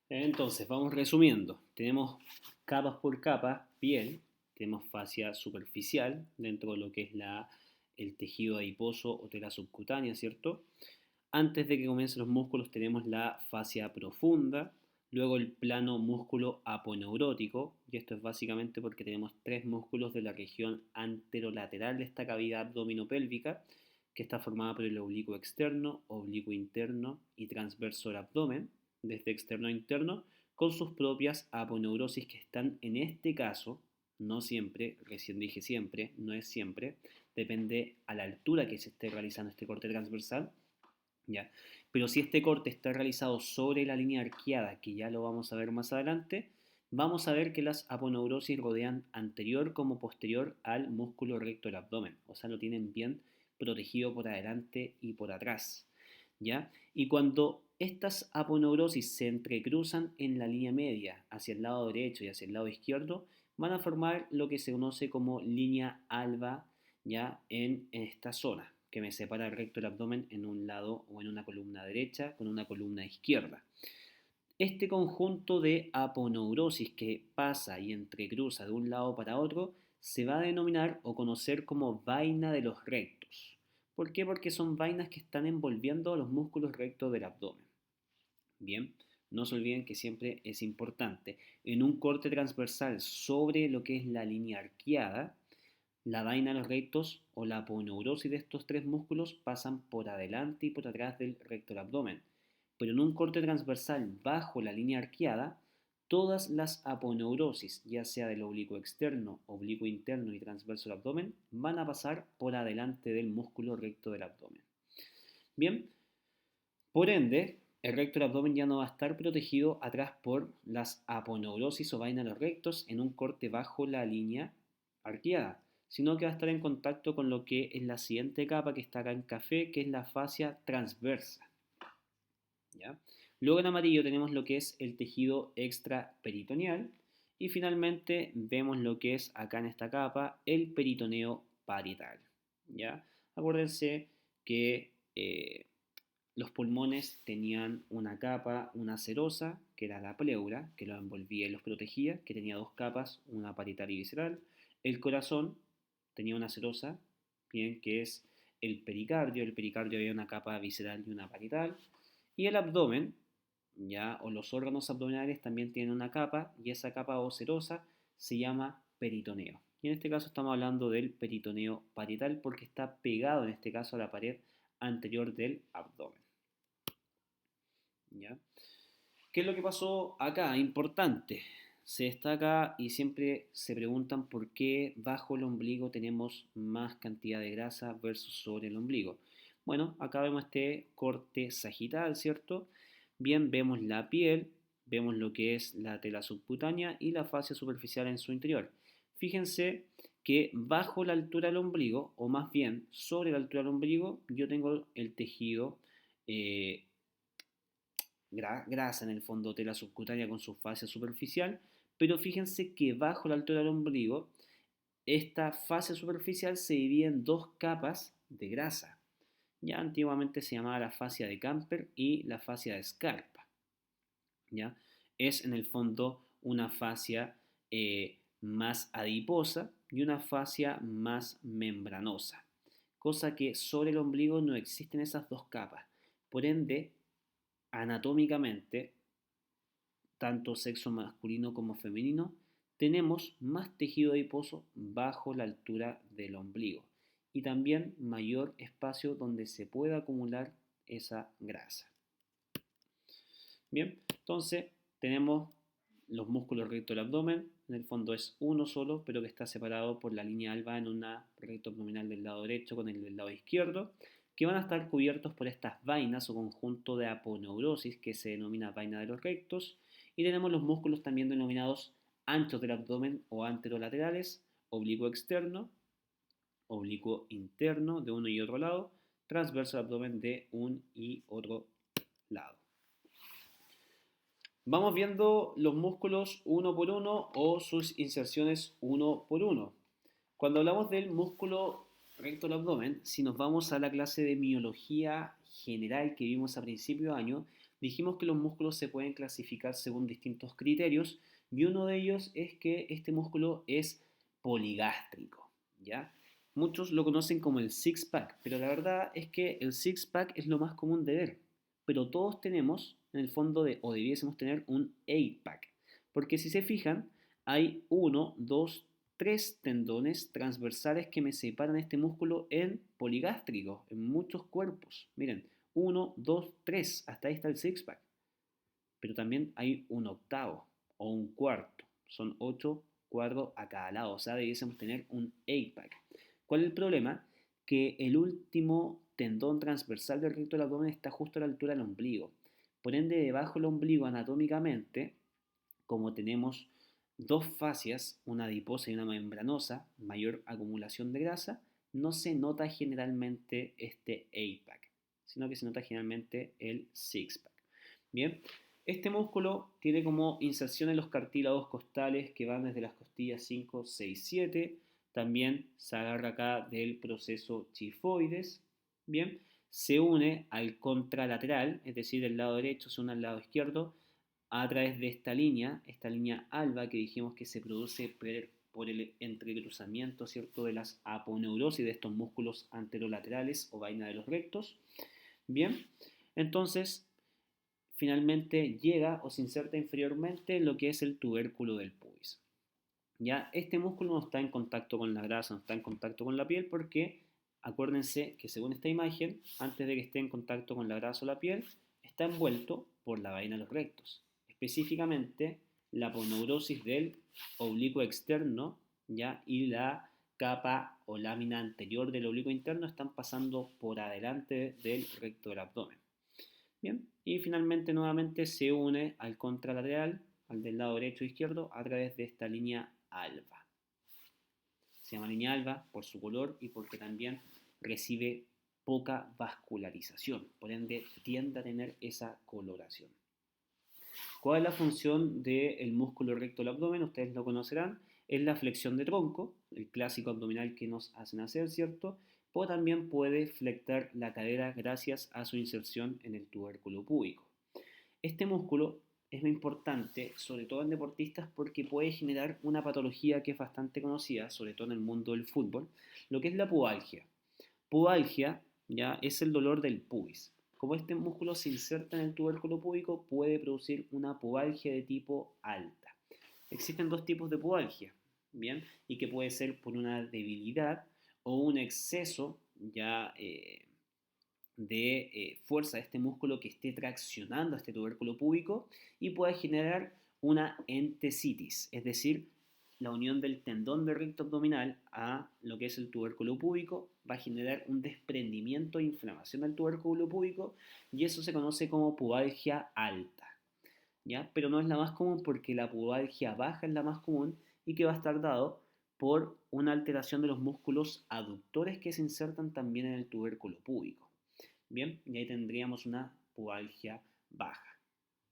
Entonces, vamos resumiendo. Tenemos capas por capas, piel, tenemos fascia superficial dentro de lo que es el tejido adiposo o tela subcutánea, ¿cierto? Antes de que comiencen los músculos tenemos la fascia profunda, luego el plano músculo aponeurótico, y esto es básicamente porque tenemos tres músculos de la región anterolateral de esta cavidad abdominopélvica, que está formada por el oblicuo externo, oblicuo interno y transverso del abdomen, desde externo a interno, con sus propias aponeurosis que están en este caso, no siempre, recién dije siempre, no es siempre, depende a la altura que se esté realizando este corte transversal, ¿ya? Pero si este corte está realizado sobre la línea arqueada, que ya lo vamos a ver más adelante, vamos a ver que las aponeurosis rodean anterior como posterior al músculo recto del abdomen, o sea, lo tienen bien protegido por adelante y por atrás, ¿ya? Y cuando estas aponeurosis se entrecruzan en la línea media hacia el lado derecho y hacia el lado izquierdo, van a formar lo que se conoce como línea alba, ya en esta zona que me separa el recto del abdomen en un lado o en una columna derecha con una columna izquierda. Este conjunto de aponeurosis que pasa y entrecruza de un lado para otro se va a denominar o conocer como vaina de los rectos. ¿Por qué? Porque son vainas que están envolviendo los músculos rectos del abdomen. Bien, no se olviden que siempre es importante. En un corte transversal sobre lo que es la línea arqueada, la vaina de los rectos o la aponeurosis de estos tres músculos pasan por adelante y por atrás del recto del abdomen. Pero en un corte transversal bajo la línea arqueada, todas las aponeurosis, ya sea del oblicuo externo, oblicuo interno y transverso del abdomen, van a pasar por adelante del músculo recto del abdomen. Bien, por ende, el recto del abdomen ya no va a estar protegido atrás por las aponeurosis o vaina de los rectos en un corte bajo la línea arqueada, sino que va a estar en contacto con lo que es la siguiente capa que está acá en café, que es la fascia transversa, ¿ya? Luego en amarillo tenemos lo que es el tejido extraperitoneal y finalmente vemos lo que es acá en esta capa el peritoneo parietal, ¿ya? Acuérdense que los pulmones tenían una capa, una serosa, que era la pleura, que los envolvía y los protegía, que tenía dos capas, una parietal y visceral. El corazón tenía una serosa, bien, que es el pericardio había una capa visceral y una parietal. Y el abdomen, ya, o los órganos abdominales también tienen una capa, y esa capa o serosa se llama peritoneo. Y en este caso estamos hablando del peritoneo parietal porque está pegado en este caso a la pared anterior del abdomen. ¿Ya? ¿Qué es lo que pasó acá? Importante. Se destaca y siempre se preguntan por qué bajo el ombligo tenemos más cantidad de grasa versus sobre el ombligo. Bueno, acá vemos este corte sagital, ¿cierto? Bien, vemos la piel, vemos lo que es la tela subcutánea y la fascia superficial en su interior. Fíjense que bajo la altura del ombligo, o más bien sobre la altura del ombligo, yo tengo el tejido eh, grasa en el fondo de la subcutánea con su fascia superficial, pero fíjense que bajo la altura del ombligo, esta fascia superficial se divide en dos capas de grasa. Ya antiguamente se llamaba la fascia de Camper y la fascia de Scarpa. ¿Ya? Es en el fondo una fascia más adiposa y una fascia más membranosa, cosa que sobre el ombligo no existen esas dos capas. Por ende, anatómicamente, tanto sexo masculino como femenino, tenemos más tejido adiposo bajo la altura del ombligo y también mayor espacio donde se pueda acumular esa grasa. Bien, entonces tenemos los músculos recto del abdomen, en el fondo es uno solo, pero que está separado por la línea alba en una recto abdominal del lado derecho con el del lado izquierdo, que van a estar cubiertos por estas vainas o conjunto de aponeurosis que se denomina vaina de los rectos, y tenemos los músculos también denominados anchos del abdomen o anterolaterales, oblicuo externo, oblicuo interno de uno y otro lado, transverso al abdomen de un y otro lado. Vamos viendo los músculos uno por uno o sus inserciones uno por uno. Cuando hablamos del músculo recto del abdomen, si nos vamos a la clase de miología general que vimos a principio de año, dijimos que los músculos se pueden clasificar según distintos criterios y uno de ellos es que este músculo es poligástrico, ¿ya? Muchos lo conocen como el six-pack, pero la verdad es que el six-pack es lo más común de ver, pero todos tenemos, en el fondo, o debiésemos tener un eight-pack, porque si se fijan, hay uno, dos, tres tendones transversales que me separan este músculo en poligástrico, en muchos cuerpos. Miren, uno, dos, tres, hasta ahí está el six-pack. Pero también hay un octavo o un cuarto. Son 8 cuadros a cada lado, o sea, debiésemos tener un eight-pack. ¿Cuál es el problema? Que el último tendón transversal del recto del abdomen está justo a la altura del ombligo. Por ende, debajo del ombligo anatómicamente, como tenemos dos fascias, una adiposa y una membranosa, mayor acumulación de grasa, no se nota generalmente este eight-pack, sino que se nota generalmente el six-pack. Bien, este músculo tiene como inserción en los cartílagos costales que van desde las costillas 5, 6, 7. También se agarra acá del proceso chifoides. Bien, se une al contralateral, es decir, del lado derecho se une al lado izquierdo a través de esta línea alba que dijimos que se produce por el entrecruzamiento, ¿cierto?, de las aponeurosis de estos músculos anterolaterales o vaina de los rectos. Bien, entonces finalmente llega o se inserta inferiormente lo que es el tubérculo del pubis. Ya, este músculo no está en contacto con la grasa, no está en contacto con la piel porque acuérdense que según esta imagen, antes de que esté en contacto con la grasa o la piel, está envuelto por la vaina de los rectos. Específicamente, la aponeurosis del oblicuo externo, ¿ya?, y la capa o lámina anterior del oblicuo interno están pasando por adelante del recto del abdomen. Bien, y finalmente nuevamente se une al contralateral, al del lado derecho e izquierdo, a través de esta línea alba. Se llama línea alba por su color y porque también recibe poca vascularización, por ende tiende a tener esa coloración. ¿Cuál es la función del músculo recto del abdomen? Ustedes lo conocerán, es la flexión de tronco, el clásico abdominal que nos hacen hacer, ¿cierto? O también puede flectar la cadera gracias a su inserción en el tubérculo púbico. Este músculo es muy importante, sobre todo en deportistas, porque puede generar una patología que es bastante conocida, sobre todo en el mundo del fútbol, lo que es la pubalgia. Pubalgia ya es el dolor del pubis. Como este músculo se inserta en el tubérculo púbico, puede producir una pubalgia de tipo alta. Existen dos tipos de pubalgia, ¿bien? Y que puede ser por una debilidad o un exceso ya de fuerza de este músculo que esté traccionando a este tubérculo púbico y puede generar una entesitis, es decir, la unión del tendón del recto abdominal a lo que es el tubérculo púbico va a generar un desprendimiento e inflamación del tubérculo púbico y eso se conoce como pubalgia alta, ¿ya? Pero no es la más común porque la pubalgia baja es la más común y que va a estar dado por una alteración de los músculos aductores que se insertan también en el tubérculo púbico. Bien, y ahí tendríamos una pubalgia baja.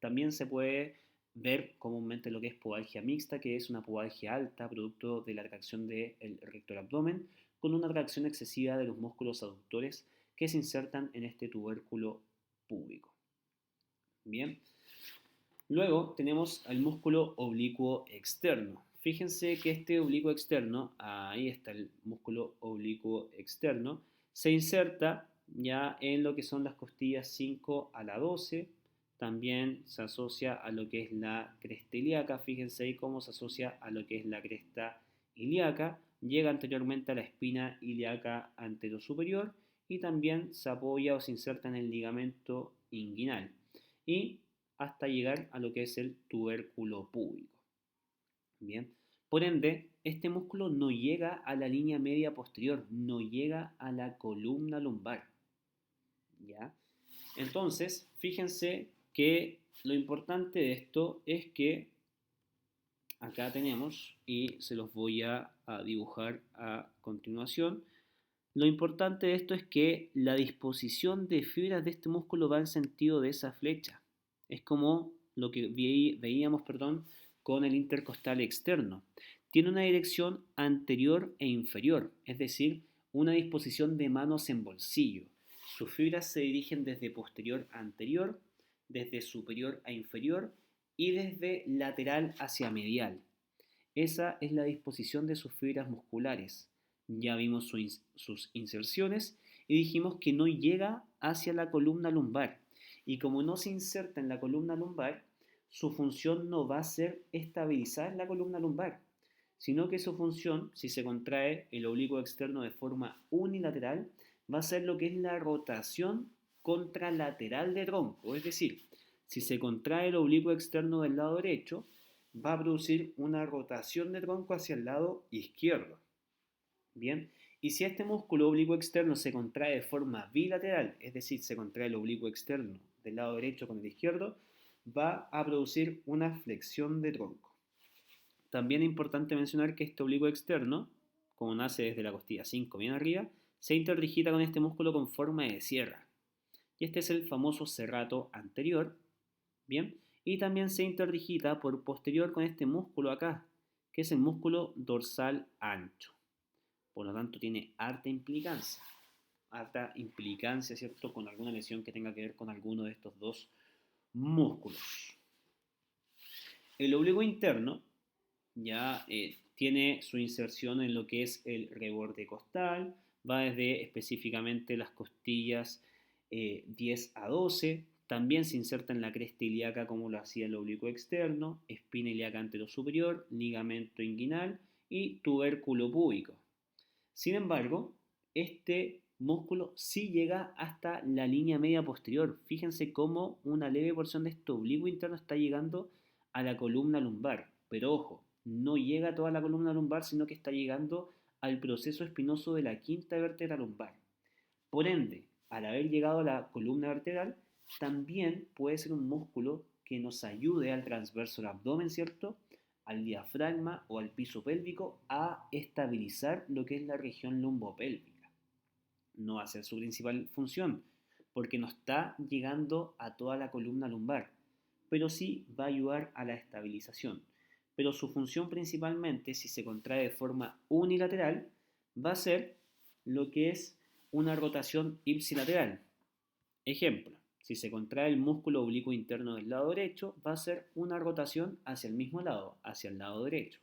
También se puede ver comúnmente lo que es pubalgia mixta, que es una pubalgia alta, producto de la atracción del recto del abdomen, con una atracción excesiva de los músculos aductores que se insertan en este tubérculo púbico. Bien, luego tenemos al músculo oblicuo externo. Fíjense que este oblicuo externo, ahí está el músculo oblicuo externo, se inserta ya en lo que son las costillas 5 a la 12. También se asocia a lo que es la cresta ilíaca. Fíjense ahí cómo se asocia a lo que es la cresta ilíaca. Llega anteriormente a la espina ilíaca anterosuperior y también se apoya o se inserta en el ligamento inguinal. Y hasta llegar a lo que es el tubérculo púbico. Bien, por ende, este músculo no llega a la línea media posterior, no llega a la columna lumbar. ¿Ya? Entonces, fíjense que lo importante de esto es que acá tenemos, y se los voy a dibujar a continuación, lo importante de esto es que la disposición de fibras de este músculo va en sentido de esa flecha. Es como lo que veíamos, con el intercostal externo. Tiene una dirección anterior e inferior, es decir, una disposición de manos en bolsillo. Sus fibras se dirigen desde posterior a anterior, desde superior a inferior y desde lateral hacia medial. Esa es la disposición de sus fibras musculares. Ya vimos sus inserciones y dijimos que no llega hacia la columna lumbar. Y como no se inserta en la columna lumbar, su función no va a ser estabilizar la columna lumbar, sino que su función, si se contrae el oblicuo externo de forma unilateral, va a ser lo que es la rotación contralateral de tronco. Es decir, si se contrae el oblicuo externo del lado derecho, va a producir una rotación de tronco hacia el lado izquierdo. Bien, y si este músculo oblicuo externo se contrae de forma bilateral, es decir, se contrae el oblicuo externo del lado derecho con el izquierdo, va a producir una flexión de tronco. También es importante mencionar que este oblicuo externo, como nace desde la costilla 5 bien arriba, se interdigita con este músculo con forma de sierra. Y este es el famoso serrato anterior, ¿bien? Y también se interdigita por posterior con este músculo acá, que es el músculo dorsal ancho. Por lo tanto, tiene harta implicancia, ¿cierto? Con alguna lesión que tenga que ver con alguno de estos dos músculos. El oblicuo interno ya tiene su inserción en lo que es el reborde costal, va desde específicamente las costillas 10 a 12, también se inserta en la cresta ilíaca como lo hacía el oblicuo externo, espina ilíaca anterosuperior, ligamento inguinal y tubérculo púbico. Sin embargo, este músculo sí llega hasta la línea media posterior. Fíjense cómo una leve porción de este oblicuo interno está llegando a la columna lumbar. Pero ojo, no llega a toda la columna lumbar, sino que está llegando al proceso espinoso de la quinta vértebra lumbar. Por ende, al haber llegado a la columna vertebral, también puede ser un músculo que nos ayude al transverso del abdomen, ¿cierto? Al diafragma o al piso pélvico a estabilizar lo que es la región lumbopélvica. No va a ser su principal función, porque no está llegando a toda la columna lumbar, pero sí va a ayudar a la estabilización. Pero su función principalmente, si se contrae de forma unilateral, va a ser lo que es una rotación ipsilateral. Ejemplo, si se contrae el músculo oblicuo interno del lado derecho, va a ser una rotación hacia el mismo lado, hacia el lado derecho.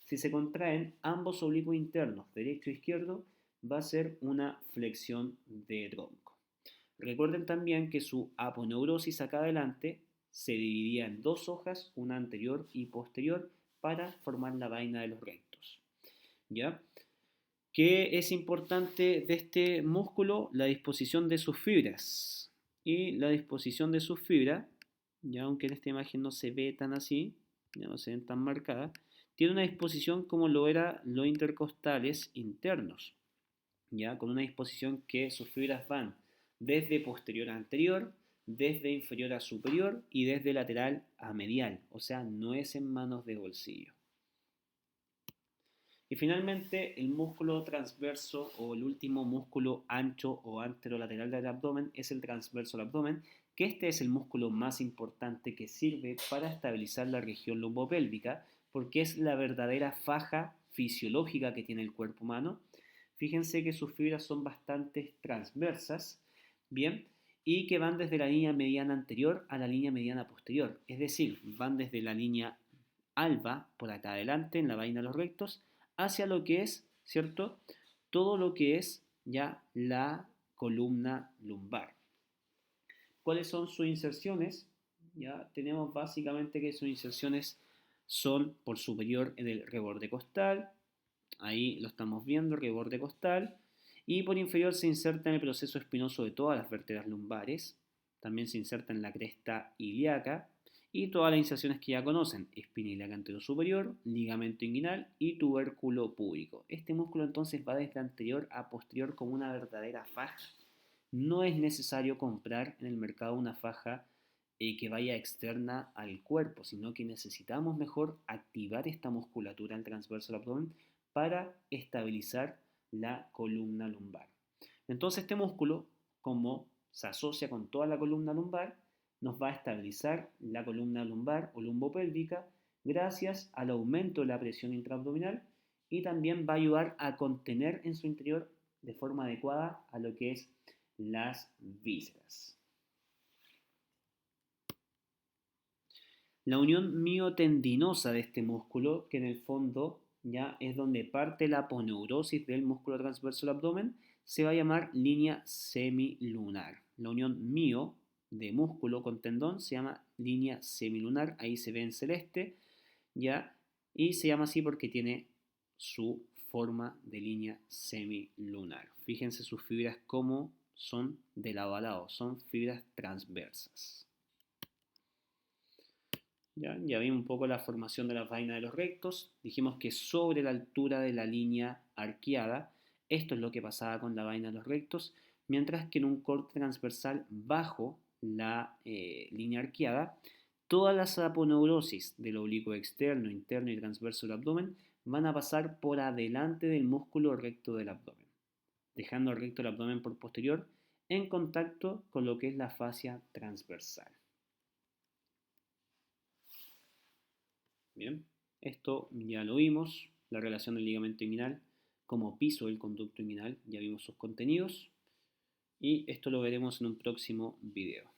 Si se contraen ambos oblicuos internos, derecho e izquierdo, va a ser una flexión de tronco. Recuerden también que su aponeurosis acá adelante se dividía en dos hojas, una anterior y posterior, para formar la vaina de los rectos. ¿Ya? ¿Qué es importante de este músculo? La disposición de sus fibras. Y la disposición de sus fibras, ya aunque en esta imagen no se ve tan así, ya no se ven tan marcadas, tiene una disposición como lo era los intercostales internos, ya con una disposición que sus fibras van desde posterior a anterior, desde inferior a superior y desde lateral a medial, o sea, no es en manos de bolsillo. Y finalmente, el músculo transverso o el último músculo ancho o anterolateral del abdomen es el transverso del abdomen, que este es el músculo más importante que sirve para estabilizar la región lumbopélvica, porque es la verdadera faja fisiológica que tiene el cuerpo humano. Fíjense que sus fibras son bastante transversas, ¿bien? Y que van desde la línea mediana anterior a la línea mediana posterior, es decir, van desde la línea alba, por acá adelante, en la vaina de los rectos, hacia lo que es, ¿cierto? Todo lo que es ya la columna lumbar. ¿Cuáles son sus inserciones? Ya tenemos básicamente que sus inserciones son por superior en el reborde costal, ahí lo estamos viendo, reborde costal, y por inferior se inserta en el proceso espinoso de todas las vértebras lumbares, también se inserta en la cresta ilíaca, y todas las inserciones que ya conocen, espina ilíaca anterosuperior, ligamento inguinal y tubérculo púbico. Este músculo entonces va desde anterior a posterior como una verdadera faja. No es necesario comprar en el mercado una faja que vaya externa al cuerpo, sino que necesitamos mejor activar esta musculatura al transverso del abdomen para estabilizar la columna lumbar. Entonces este músculo, como se asocia con toda la columna lumbar, nos va a estabilizar la columna lumbar o lumbopélvica gracias al aumento de la presión intraabdominal y también va a ayudar a contener en su interior de forma adecuada a lo que es las vísceras. La unión miotendinosa de este músculo, que en el fondo ya es donde parte la aponeurosis del músculo transverso del abdomen, se va a llamar línea semilunar. La unión mio de músculo con tendón se llama línea semilunar, ahí se ve en celeste, ya, y se llama así porque tiene su forma de línea semilunar. Fíjense sus fibras como son de lado a lado, son fibras transversas. Ya vimos un poco la formación de la vaina de los rectos. Dijimos que sobre la altura de la línea arqueada, esto es lo que pasaba con la vaina de los rectos, mientras que en un corte transversal bajo la línea arqueada, todas las aponeurosis del oblicuo externo, interno y transverso del abdomen van a pasar por adelante del músculo recto del abdomen, dejando el recto del abdomen por posterior en contacto con lo que es la fascia transversal. Bien, esto ya lo vimos, la relación del ligamento inguinal como piso del conducto inguinal, ya vimos sus contenidos y esto lo veremos en un próximo video.